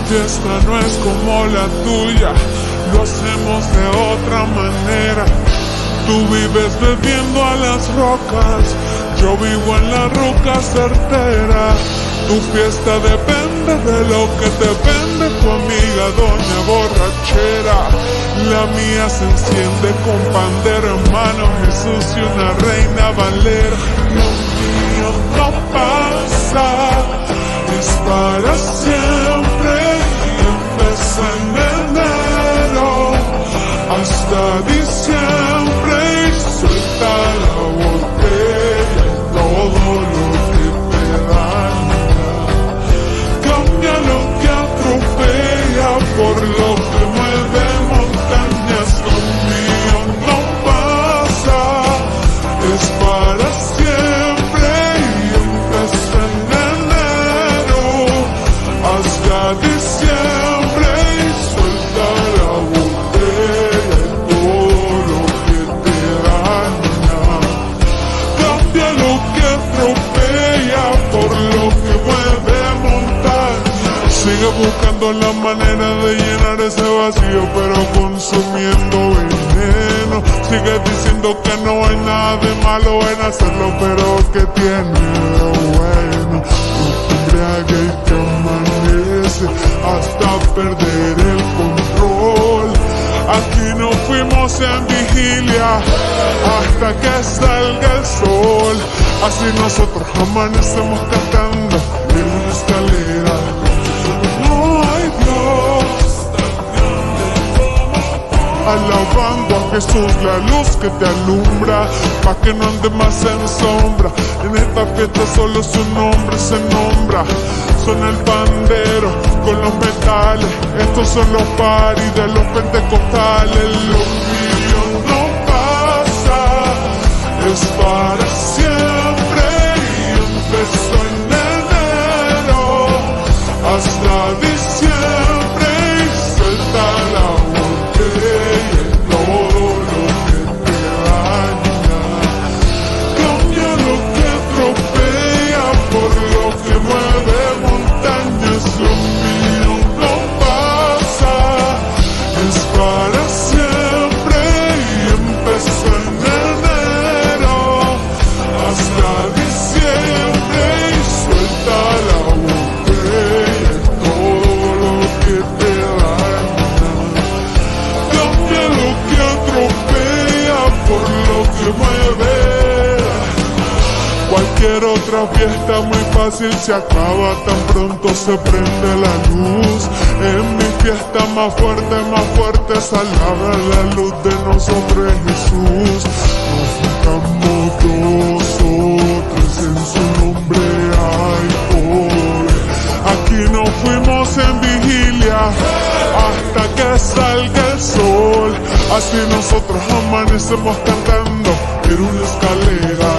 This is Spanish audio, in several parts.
fiesta no es como la tuya, lo hacemos de otra manera. Tú vives bebiendo a las rocas, yo vivo en la roca certera. Tu fiesta depende de lo que te vende tu amiga doña borrachera. La mía se enciende con pandero en mano, Jesús y una reina valera. Lo mío no pasa, es para siempre. Empieza en enero hasta diciembre y suelta la botella y todo lo que te daña. Cambia lo que atropella por lo que mueve montañas. Lo mío no pasa, es para siempre y empieza en enero hasta diciembre y suelta la botella y todo lo que te daña. Cambia lo que atropella por lo que mueve montañas. Sigue buscando la manera de llenar ese vacío, pero consumiendo veneno. Sigue diciendo que no hay nada de malo en hacerlo, pero que tiene de bueno. No te embriagues y te amanece hasta perder el control. Aquí nos fuimos en vigilia hasta que salga el sol. Así nosotros amanecemos cantando en una escalera. No hay Dios tan grande como tú. Alabando a Jesús, la luz que te alumbra, pa' que no andes más en sombra. En esta fiesta solo su nombre se nombra. Suena el pandero con los metales, estos son los paris de los pentecostales. Lo mío no pasa, es para siempre y empezó en enero hasta diciembre y suelta la botella y todo lo que te daña. Cambia lo que atropella por lo que mueve montañas. Lo mío no pasa, es para siempre y empezó en enero hasta diciembre y suelta la botella y todo lo que te daña. Cambia lo que atropella por lo que mueve. Cualquier otra fiesta muy fácil se acaba tan pronto se prende la luz. En mi fiesta más fuerte salga la luz de nosotros Jesús. Nos juntamos dos o tres, en su nombre hay poder. Aquí nos fuimos en vigilia hasta que salga el sol. Así nosotros amanecemos cantando en una escalera.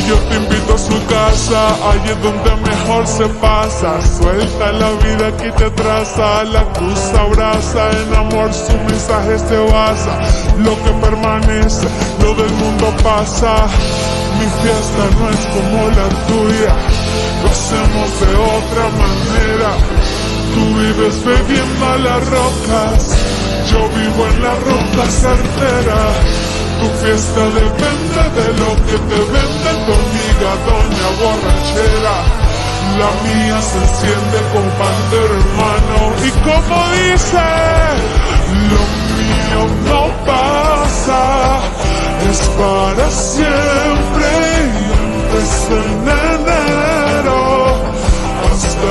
Yo te invito a su casa, allí es donde mejor se pasa. Suelta la vida que te traza, la cruz abraza, en amor su mensaje se basa. Lo que permanece, lo del mundo pasa. Mi fiesta no es como la tuya, lo hacemos de otra manera. Tú vives bebiendo a las rocas, yo vivo en la roca certera. Tu fiesta depende de lo que te vende tu amiga doña borrachera. La mía se enciende con pandero en mano y como dice, lo mío no pasa, es para siempre y empezó en enero hasta